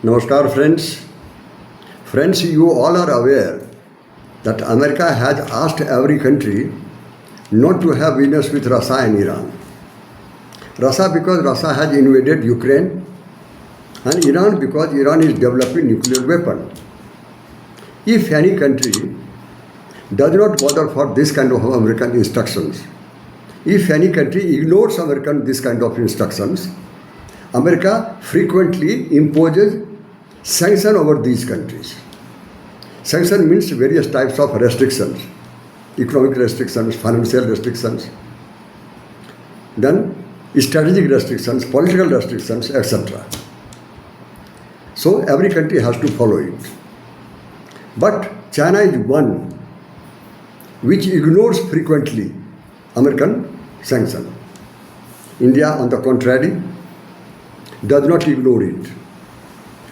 Namaskar, friends. Friends, you all are aware that America has asked every country not to have business with Russia and Iran. Russia because Russia has invaded Ukraine, and Iran because Iran is developing nuclear weapon. If any country does not bother for this kind of American instructions, if any country ignores American this kind of instructions, America frequently imposes sanction over these countries. Sanction means various types of restrictions, economic restrictions, financial restrictions, then strategic restrictions, political restrictions, etc. So every country has to follow it. But China is one which ignores frequently American sanction. India, on the contrary, does not ignore it.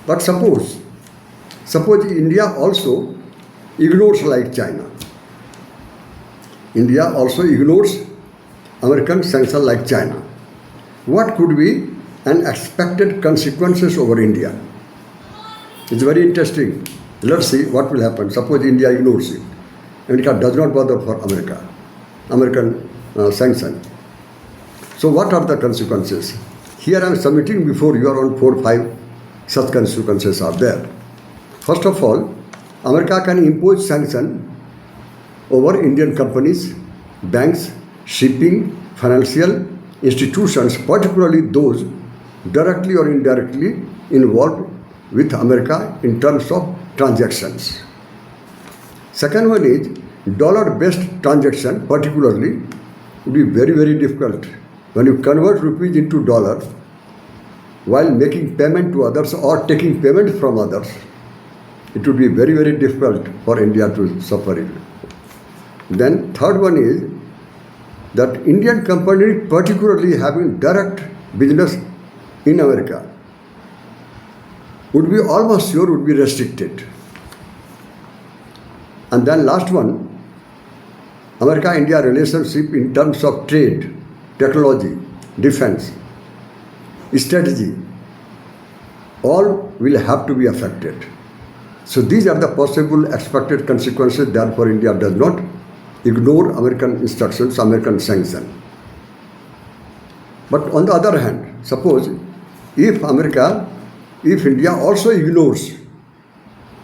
But suppose India also ignores like China. India also ignores American sanction like China. What could be unexpected consequences over India? It's very interesting. Let's see what will happen. Suppose India ignores it. America does not bother for American sanction. So what are the consequences? Here I am submitting before you around 4 or 5 such consequences are there. First of all, America can impose sanction over Indian companies, banks, shipping, financial institutions, particularly those directly or indirectly involved with America in terms of transactions. Second one is dollar-based transaction, particularly, would be very, very difficult. When you convert rupees into dollar, while making payment to others or taking payment from others, it would be very, very difficult for India to suffer it. Then third one is that Indian companies, particularly having direct business in America, would be almost sure would be restricted. And then last one, America-India relationship in terms of trade, technology, defense, strategy, all will have to be affected. So these are the possible expected consequences. Therefore, India does not ignore American instructions, American sanction. But on the other hand, suppose if India also ignores,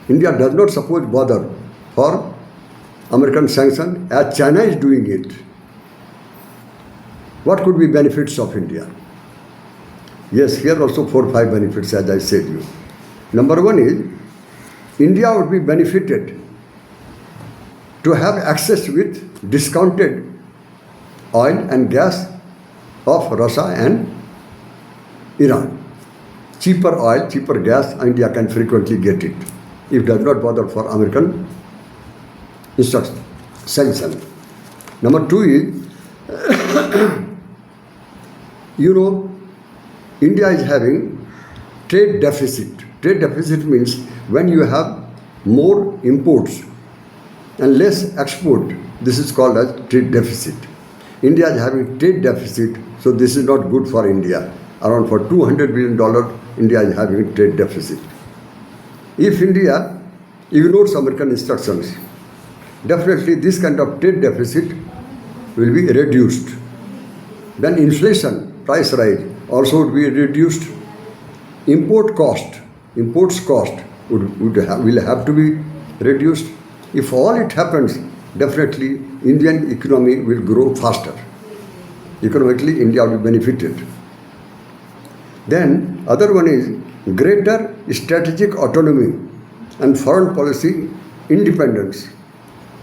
India does not suppose bother for American sanction as China is doing it, what could be benefits of India? Yes, here also 4 or 5 benefits as I said you. Number one is, India would be benefited to have access with discounted oil and gas of Russia and Iran. Cheaper oil, cheaper gas, India can frequently get it if it does not bother for American instruction, sanction. Number two is, India is having trade deficit. Trade deficit means when you have more imports and less export, this is called as trade deficit. India is having trade deficit, so this is not good for India. Around for $200 billion, India is having trade deficit. If India ignores American instructions, definitely this kind of trade deficit will be reduced. Then inflation, price rise, also would be reduced. Imports cost will have to be reduced. If all it happens, definitely Indian economy will grow faster. Economically, India will be benefited. Then other one is greater strategic autonomy and foreign policy independence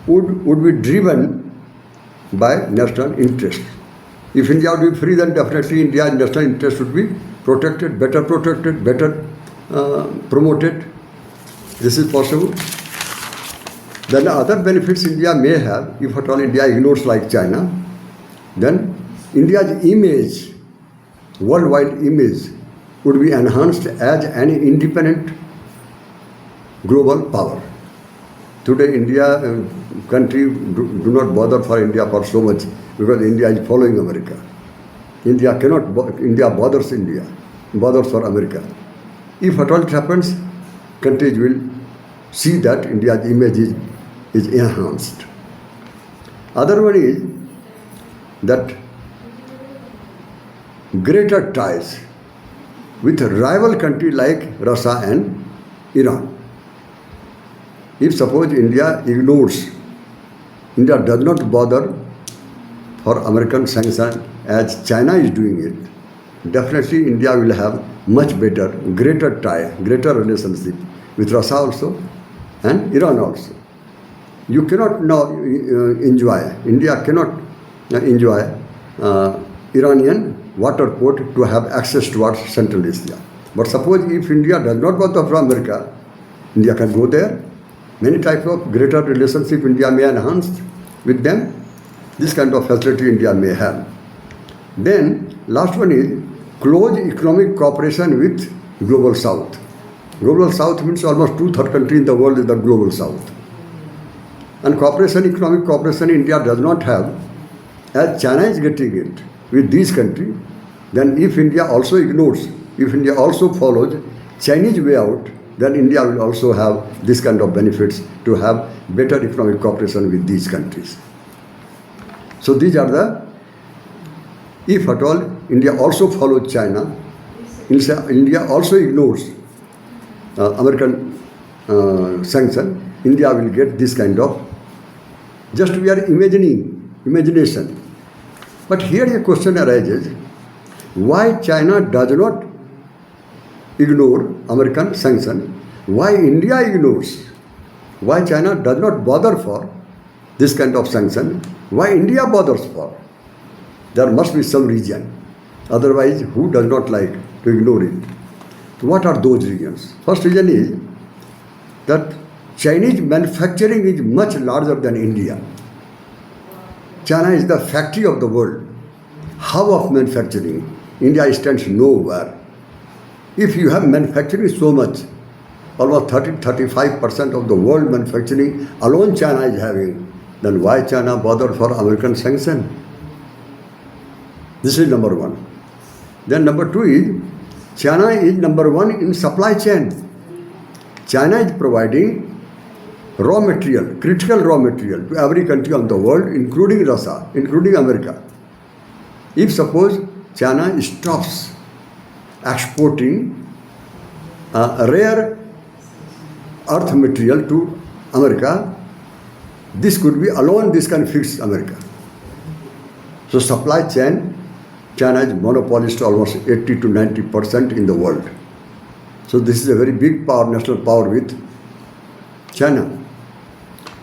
would be driven by national interest. If India would be free, then definitely India's national interest would be protected, better promoted. This is possible. Then other benefits India may have, if at all India ignores like China, then India's image, worldwide image, would be enhanced as an independent global power. Today, India country do not bother for India for so much because India is following America. India bothers for America. If at all it happens, countries will see that India's image is enhanced. Other one is that greater ties with a rival country like Russia and Iran. If suppose India does not bother for American sanction as China is doing it, definitely India will have much better, greater tie, greater relationship with Russia also and Iran also. You cannot now India cannot enjoy Iranian water port to have access towards Central Asia. But suppose if India does not bother from America, India can go there. Many types of greater relationship India may enhance with them. This kind of facility India may have. Then last one is close economic cooperation with Global South. Global South means almost 2/3 country in the world is the Global South. And economic cooperation India does not have, as China is getting it with these countries. Then if India also ignores, if India also follows Chinese way out, then India will also have this kind of benefits to have better economic cooperation with these countries. So these are the, if at all India also follows China, India also ignores American sanction, India will get this kind of, just we are imagination. But here a question arises, why China does not ignore American sanction? Why India ignores? Why China does not bother for this kind of sanction? Why India bothers for? There must be some reason. Otherwise, who does not like to ignore it? What are those reasons? First reason is that Chinese manufacturing is much larger than India. China is the factory of the world. Hub of manufacturing. India stands nowhere. If you have manufacturing so much, almost 30-35% of the world manufacturing alone China is having, then why China bother for American sanction? This is number one. Then number two is, China is number one in supply chain. China is providing raw material, critical raw material to every country of the world, including Russia, including America. If suppose China stops exporting rare earth material to America, this could be alone, this can fix America. So supply chain, China is monopolist almost 80 to 90% in the world. So this is a very big power, national power with China.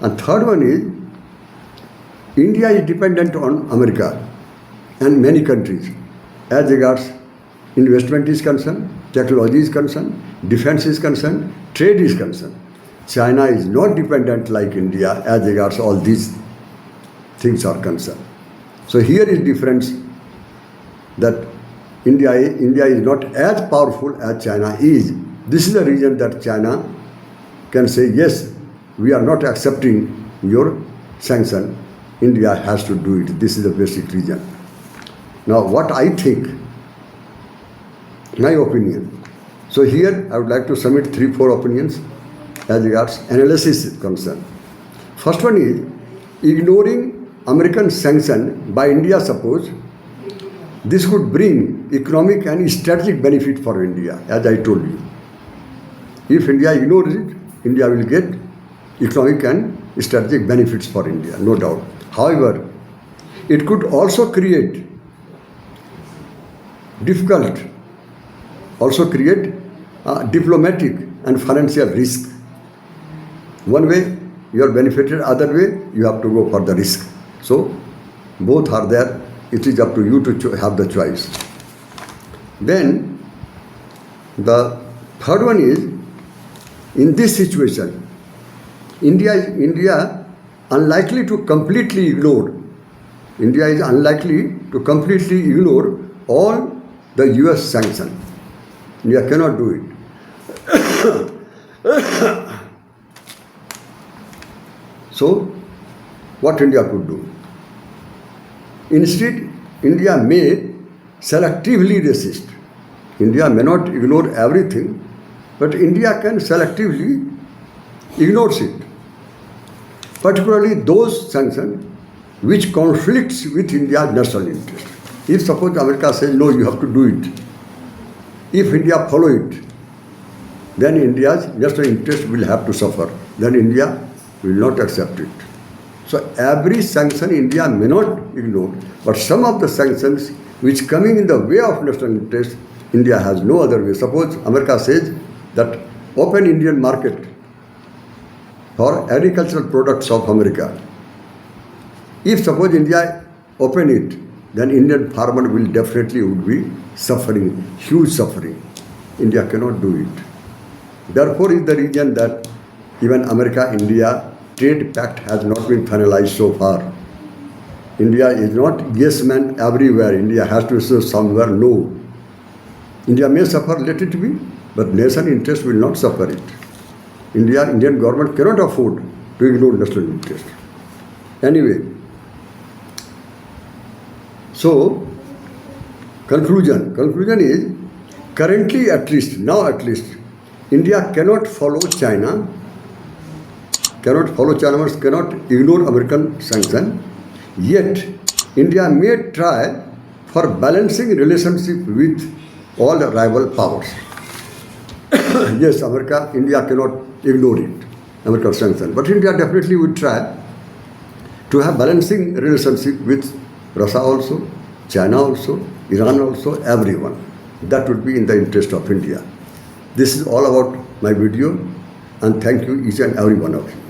And third one is, India is dependent on America and many countries as regards investment is concerned, technology is concerned, defense is concerned, trade is concerned. China is not dependent like India as regards all these things are concerned. So here is difference, that India is not as powerful as China is. This is the reason that China can say, yes, we are not accepting your sanction. India has to do it. This is the basic reason. Now what I think, my opinion. So here I would like to submit 3-4 opinions as regards analysis is concerned. First one is, ignoring American sanction by India, suppose, this could bring economic and strategic benefit for India, as I told you. If India ignores it, India will get economic and strategic benefits for India, no doubt. However, it could also create diplomatic and financial risk. One way you are benefited, other way you have to go for the risk. So both are there. It is up to you to have the choice. Then the third one is, in this situation, India is unlikely to completely ignore. India is unlikely to completely ignore all the US sanction. India cannot do it. So, what India could do? Instead, India may selectively resist. India may not ignore everything, But India can selectively ignore it, particularly those sanctions which conflicts with India's national interest. If suppose America says, no, you have to do it, if India follow it, then India's national interest will have to suffer. Then India will not accept it. So every sanction India may not ignore, but some of the sanctions which coming in the way of national interest, India has no other way. Suppose America says that open Indian market for agricultural products of America. If suppose India open it, then Indian farmer will definitely would be suffering, huge suffering. India cannot do it. Therefore is the reason that even America-India trade pact has not been finalized so far. India is not yes man everywhere. India has to say somewhere no. India may suffer, let it be, but nation interest will not suffer it. Indian government cannot afford to ignore national interest. Anyway, so conclusion is currently at least, India cannot follow China, cannot ignore American sanction. Yet, India may try for balancing relationship with all rival powers. Yes, India cannot ignore it, American sanction. But India definitely would try to have balancing relationship with Russia also, China also, Iran also, everyone. That would be in the interest of India. This is all about my video, and thank you each and every one of you.